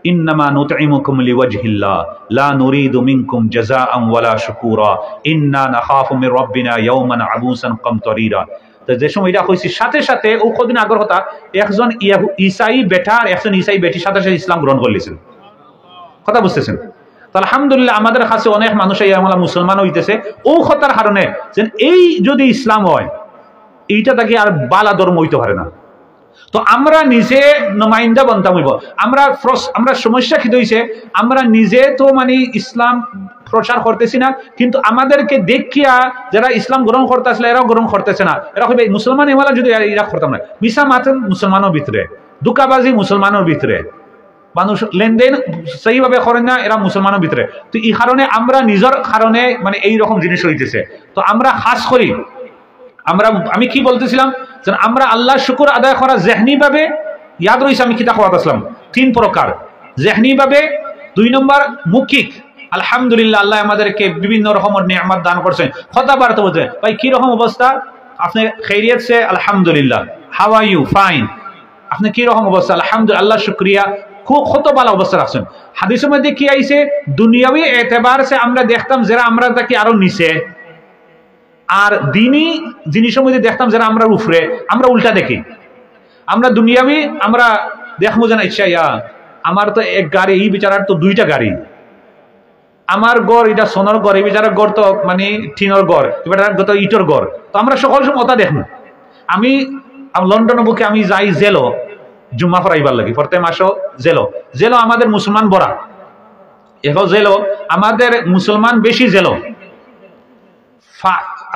ইন্নামা নুতঈমুকুম লিওয়াজহিল্লাহ লা নুরিদু মিনকুম জাযাআন ওয়ালা শুকুরা ইন্না নাখাফু মির রাব্বিনা ইয়াওমান আবুসান কামতারিরা। তো যে সময় এটা কইছি সাথে সাথে ও কদিন আগর কথা একজন ঈসাই বেটা আর একজন ঈসাই বেটি সাথে সাথে ইসলাম গ্রহণ করলেছেন। কথা বুঝতেছেন? তো আলহামদুলিল্লাহ আমাদের কাছে অনেক মানুষ আমরা মুসলমান হইতেছে ও কথার কারণে যে এই যদি ইসলাম হয় এইটা তাকে আর বালা ধর্ম হইতে পারে না। তো আমরা নিজে নমাইন্দা বনতাম হইব। আমরা সমস্যা কি হইছে, আমরা নিজে তো মানে ইসলাম প্রচার করতেছি না, কিন্তু আমাদেরকে দেখিয়া যারা ইসলাম গ্রহণ করতে আসলে এরাও গ্রহণ করতেছে না। এরা কইবে মুসলমান এমালা যদি এরা করতাম না, মিশা মাতেন মুসলমানের ভিতরে, দুকাবাজি মুসলমানের ভিতরে, মানুষ লেনদেন সেইভাবে করেন না এরা মুসলমানের ভিতরে। তো এই কারণে আমরা নিজের কারণে মানে এইরকম জিনিস হইতেছে। তো আমরা খাস করি আমি কি বলতেছিলাম যে আমরা আল্লাহ শুকুর আদায় করা জেহনি ভাবে ইয়াদ রয়েছে। আমি কিতা খাওয়াত আসলাম 3 প্রকার, জেহনি ভাবে, 2 নম্বর মৌখিক। আলহামদুলিল্লাহ আল্লাহ আমাদেরকে বিভিন্ন রকমের নিয়ামত দান করছেন। কথাবার্তা বলতে ভাই কি রকম অবস্থা, আপনি খৈরিয়ত সে আলহামদুলিল্লাহ, হাউ আর ইউ, ফাইন, আপনি কি রকম অবস্থা, আলহামদুলিল্লাহ, আল্লাহ শুকরিয়া, খুব কত ভালো অবস্থা রাখছেন। হাদিসের মধ্যে কি আইছে, দুনিয়াবি এতেবার সে আমরা দেখতাম যারা আমরা তাকে আরো নিচে, আর দিনই জিনিসের মধ্যে দেখতাম যারা আমরা উপরে, আমরা উল্টা দেখি। আমরা দুনিয়াবি আমরা দেখবো যেন ইচ্ছা আমার তো এক গাড়ি, এই বিচারার তো 2টা গাড়ি, আমার গড় এটা সোনার গড়, এই বিচারের গড় তো মানে টিনের গড়, এবার তো ইটর গড়। তো আমরা সকল সময় ওটা দেখবো। আমি লন্ডন বুকে আমি যাই জেলো জুম্মা ফরাইবার লাগি, প্রত্যেক মাসও জেলো আমাদের মুসলমান বড়া, এখন জেলো আমাদের মুসলমান বেশি জেলো।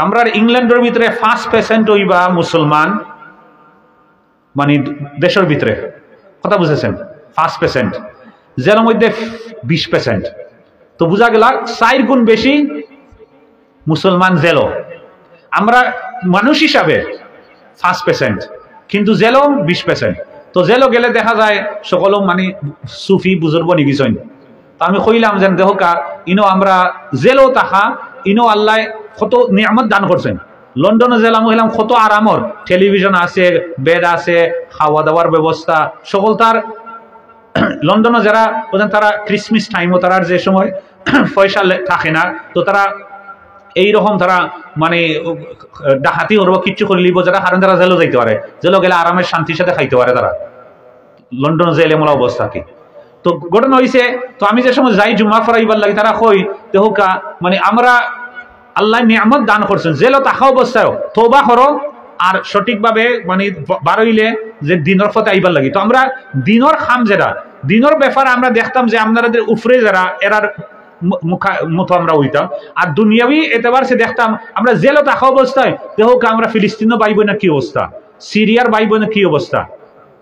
আমরা ইংল্যান্ডের ভিতরে 5% হইবা মুসলমান, মানে দেশের ভিতরে, কথা বুঝেছেন, 5%, জেলের মধ্যে 20%। তো বুঝা গেল 4 গুণ বেশি মুসলমান জেলো। আমরা মানুষ হিসাবে 5%, কিন্তু জেলো 20%। তো জেলো গেলে দেখা যায় সকল মানে সুফি বুজুর্গ নিগিছেন। তো আমি কইলাম যে দেহকা ইনো আমরা জেলো তাহা ইনো আল্লাহ কত নিয়ামত দান করছেন। লন্ডনে জেলাম হইলাম কত আরামর, টেলিভিশন আছে, বেড আছে, খাওয়া দাওয়ার ব্যবস্থা সকল। তার লন্ডনে যারা তারা ক্রিসমাস টাইমও তারা যে সময় পয়সা থাকে না, তো তারা এইরকম তারা মানে ডাকাতি করবো কিচ্ছু করে লিব যারা, কারণ তারা জেলও যাইতে পারে, জেলও গেলে আরামের শান্তির সাথে খাইতে পারে তারা। লন্ডন জেলে মোলা অবস্থা কি। তো ঘটনা হয়েছে, তো আমি যে সময় যাই জুম্মা ফরাইবার লাগে তারা কই দেহকা মানে আমরা আল্লাহ নিয়ামত দান করছেন, জেলও তাহা অবস্থায় তওবা করো আর সঠিকভাবে মানে বারইলে যে দিনের পথে আইবার লাগি। তো আমরা দিনের খাম যেটা দিনের ব্যাপারে আমরা দেখতাম যে আপনাদের উপরে যারা এরার মতো আমরা হইতাম, আর দুনিয়াবি এতেবার সে দেখতাম আমরা জেলও তাহা অবস্থায় দেহকা আমরা ফিলিস্তিনও পাইব না কি অবস্থা, সিরিয়ার পাইব না কি অবস্থা।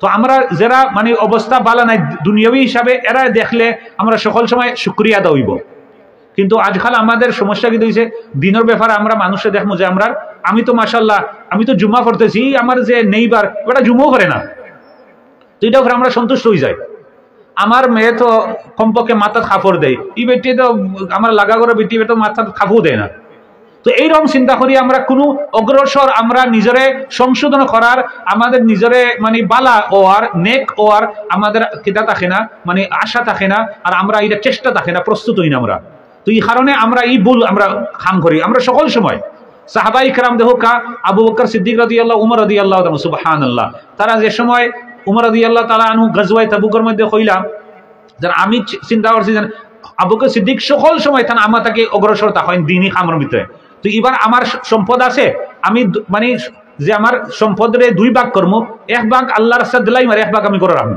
তো আমরা যারা মানে অবস্থা ভালো নাই দুনিয়াবি হিসাবে এরা দেখলে আমরা সকল সময় শুকরিয়া আদা হইব। কিন্তু আজকাল আমাদের সমস্যা কি হয়েছে, দিনের ব্যাপারে আমরা মানুষে দেখবো যে আমরা আমি তো মাশাল্লাহ আমি তো জুম্মা করতেছি, আমার যে নেইবার ওটা জুম্মাও করে না, তো এটা আমরা সন্তুষ্ট হয়ে যাই। আমার মেয়ে তো কমপক্ষে মাথার কাপড় দেয়, এই বেটি তো আমার লাগা করে বেটি তো মাথার কাপড় দেয় না। তো এইরকম চিন্তা করি আমরা কোনো অগ্রসর আমরা নিজরে সংশোধন করার, আমাদের নিজরে মানে বালা ওয়ার নেক ওয়ার আমাদের কিতা থাকে না, মানে আশা থাকে না, আর আমরা এটা চেষ্টা থাকে না, প্রস্তুত হই না আমরা। তো এই কারণে আমরা এই ভুল আমরা খাম করি আমরা সকল সময়। সাহাবাই کرام দেখো কা আবু বকর সিদ্দিক রাদিয়াল্লাহু, উমর রাদিয়াল্লাহু তাআলা, সুবহানাল্লাহ, তারা যে সময় উমর রাদিয়াল্লাহু তাআলা আনহু গজওয়ায়ে তাবুকের মধ্যে কইলাম যে আমি চিন্তা করছি যে আবু বকর সিদ্দিক সকল সময় তান আমার তাকে অগ্রসর তা হয় দ্বীনি খামের ভিতরে। তো এবার আমার সম্পদ আছে, আমি মানে যে আমার সম্পদের 2 ভাগ করবো, 1 ভাগ আল্লাহর রাস্তায় দিলাই, আর 1 ভাগ আমি করে রাখবো।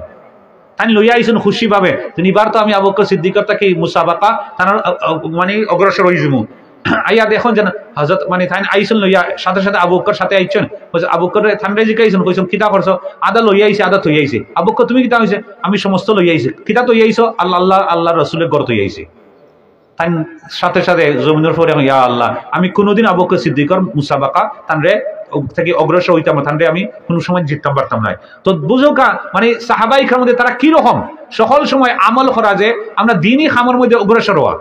তাই লইয়া আইসেন খুশি ভাবে, এবার তো আমি আবু বকর সিদ্দিকের তাকে মুসাবাকা তার মানে অগ্রসর হয়ে যাবো। আইয়া দেখুন যেন হযরত মানে তাই আইসেন লইয়া সাথে সাথে আবু বকর সাথে আইছেন, আবু বকর থানরে জিকাইছেন, কইছেন কিতা করছো, আদা লইয়া আইছে, আদা থই আইছে। আবু বকর তুমি কিতা হইছে, আমি সমস্ত লইয়া আইছি। কিতা থই আইছো, আল্লাহর রাসূলের ঘর থই আইছি। তাই সাথে সাথে জমিনের পরে ইয়া আল্লাহ, আমি কোনোদিন আবু বকর সিদ্দিকের মুসাবাকা তানরে থেকে অগ্রসর হইতাম, তানরে আমি কোনো সময় জিততাম পারতাম না। তো বুঝো কা মানে সাহাবাই کرام তারা কি রকম সকল সময় আমল করা যে আমরা দ্বীনি খামের মধ্যে অগ্রসর হওয়া।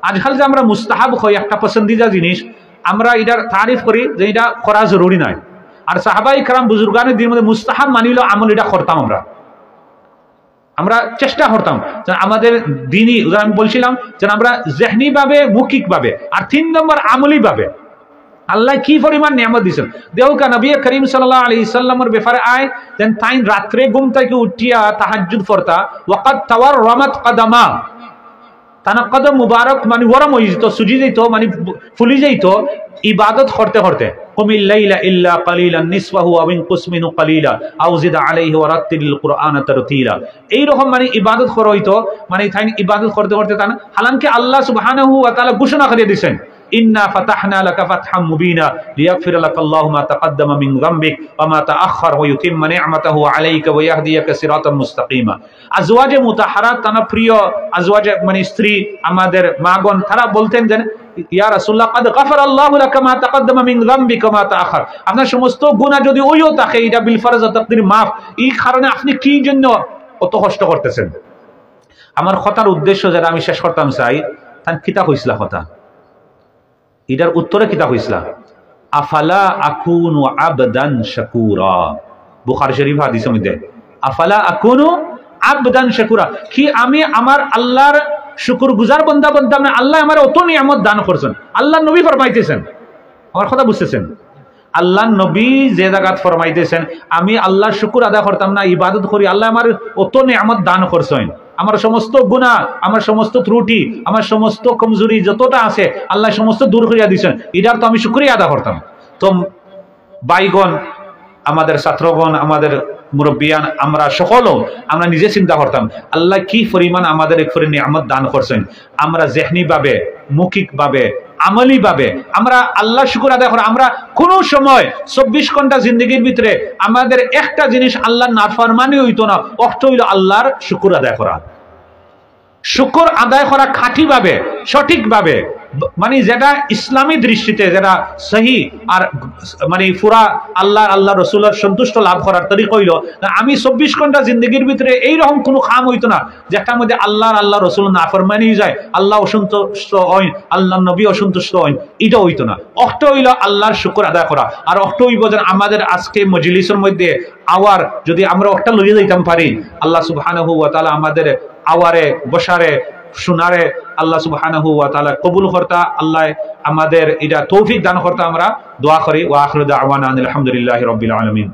আজকাল যে আমরা মুস্তাহাব হই একটা পছন্দিদা জিনিস, আমরা এটার তারিফ করি যে এটা করা জরুরি নয়। আর সাহাবাই کرام বুজুর্গানের দিনের মধ্যে মুস্তাহাব মানিল আমল এটা করতাম আমরা। আমরা চেষ্টা করতাম যে আমাদের দিনই আমি বলছিলাম যে আমরা জেহনি ভাবে মৌখিক ভাবে আর 3 নম্বর আমলি ভাবে আল্লাহ কি পরিমাণ নিয়ামত দিয়েছেন। দেউকা নবী করিম সাল্লাল্লাহু আলাইহি সাল্লামের ব্যাপারে আয় দেন তাই রাত্রে ঘুম থেকে উঠিয়া তাহাজ্জুদ পড়তা ওয়াকাদ তাওয়াররামাত কাদামা তানা কদম মুবারক মানে গরম হয়ে যেত, সুজি যেত, মানে ফুলি যেত ইবাদত করতে করতে। কুমিল লাইলা ইল্লা কালিলান নিসফাহু আও ইনকুস মিনহু কালিলা আও জিদ আলাইহি ওয়া রাত্তিলিল কুরআনা তারতিলা। এই রকম মানে ইবাদত করা হইতো, মানে তাই ইবাদত করতে করতে তানা হালাঙ্কি আল্লাহ সুবহানাহু ওয়া তাআলা ঘোষণা করে দিয়েছেন ইন্না ফাতাহনা লাকা ফাতহাম মুবিনা লিয়াগফিরা লাকাল্লাহু মা তাকদ্দামা মিন যামবিক ওয়া মা তাআখার ওয়া ইউতিম্মা নি'মাতাহু আলাইকা ওয়া ইয়াহদিয়াকা সিরাতাম মুস্তাকিমা। আজওয়াজে মুতাহারাত তানা প্রিয় আজওয়াজে মানে স্ত্রী আমাদের মাগণ তারা বলতেন যে ইয়া রাসূলুল্লাহ কাদ গাফারাল্লাহু লাকা মা তাকদ্দামা মিন যামবিকা ওয়া মা তাআখার। আপনার সমস্ত গুনাহ যদি ওইও থাকে এটা বিল ফরজ ওয়া তাকদির মাফ, এই কারণে আপনি কি জন্য কত কষ্ট করতেছেন। আমার কথার উদ্দেশ্য যেটা আমি শেষ করতাম চাই তান কিতাব হইছিলা কথা এটার উত্তরে কিতাব হইছিলা আফালা আকুনু আবদান শাকুরা। বুখারী শরীফ হাদিসের মধ্যে আফালা আকুনু আবদান শাকুরা, কি আমি আমার আল্লাহর শুকরগুজার বান্দা বান্দা না? আল্লাহ আমার অত নিয়ামত দান করছেন। আল্লাহ নবী ফরমাইতেছেন, আমার কথা বুঝতেছেন? আল্লাহ নবী যে জায়গাত ফরমাইতেছেন আমি আল্লাহর শুকর আদায় করতাম না, ইবাদত করি, আল্লাহ আমার অত নিয়ামত দান করছেন। আমার সমস্ত গুনাহ, আমার সমস্ত ত্রুটি, আমার সমস্ত কমজোরি যতটা আছে আল্লাহ সমস্ত দূর করিয়া দিয়েছেন, এটার তো আমি শুকরিয়া আদা করতাম। তো বাইগণ, আমাদের ছাত্রগণ, আমাদের মুরব্বিয়ান, আমরা সকলও আমরা নিজে চিন্তা করতাম আল্লাহ কি পরিমাণ আমাদের এক করে নিয়ামত দান করছেন। আমরা জেহনি ভাবে, মৌখিক ভাবে, আমলি ভাবে আমরা আল্লাহ শুকর আদায় করা। আমরা কোনো সময় 24 ঘন্টা জিন্দগির ভিতরে আমাদের একটা জিনিস আল্লাহর নাফরমানি হইতো না, অর্থ হইল আল্লাহর শুকর আদায় করা। শুকর আদায় করা খাঁটি ভাবে, সঠিক ভাবে, মানে যেটা ইসলামী দৃষ্টিতে যেটা সহি আর মানে পুরা আল্লাহ রসুলের সন্তুষ্ট লাভ করার তরিকা হইল আমি 24 ঘন্টা জিন্দগির ভিতরে এইরকম কোনো কাম হইতো না যেটার মধ্যে আল্লাহ রসুল নাফরমানি যায়, আল্লাহ অসন্তুষ্ট হইন, আল্লাহ নবী অসন্তুষ্ট হইন, এটা হইতো না। অর্থ হইল আল্লাহর শুকর আদায় করা। আর অর্থ হইব যে আমাদের আজকে মজলিসের মধ্যে আওয়ার যদি আমরা একটা লইয়ে যাইতাম পারি, আল্লাহ সুবহানাহু ওয়া তাআলা আমাদের আওয়ারে বসারে শোনারে আল্লাহ সুবহানাহু ওয়া তাআলা কবুল করতা, আল্লাহ আমাদের এটা তৌফিক দান করতা। আমরা দোয়া করি ওয়া আখিরু দাওয়ানা আলহামদুলিল্লাহি রাব্বিল আলামিন।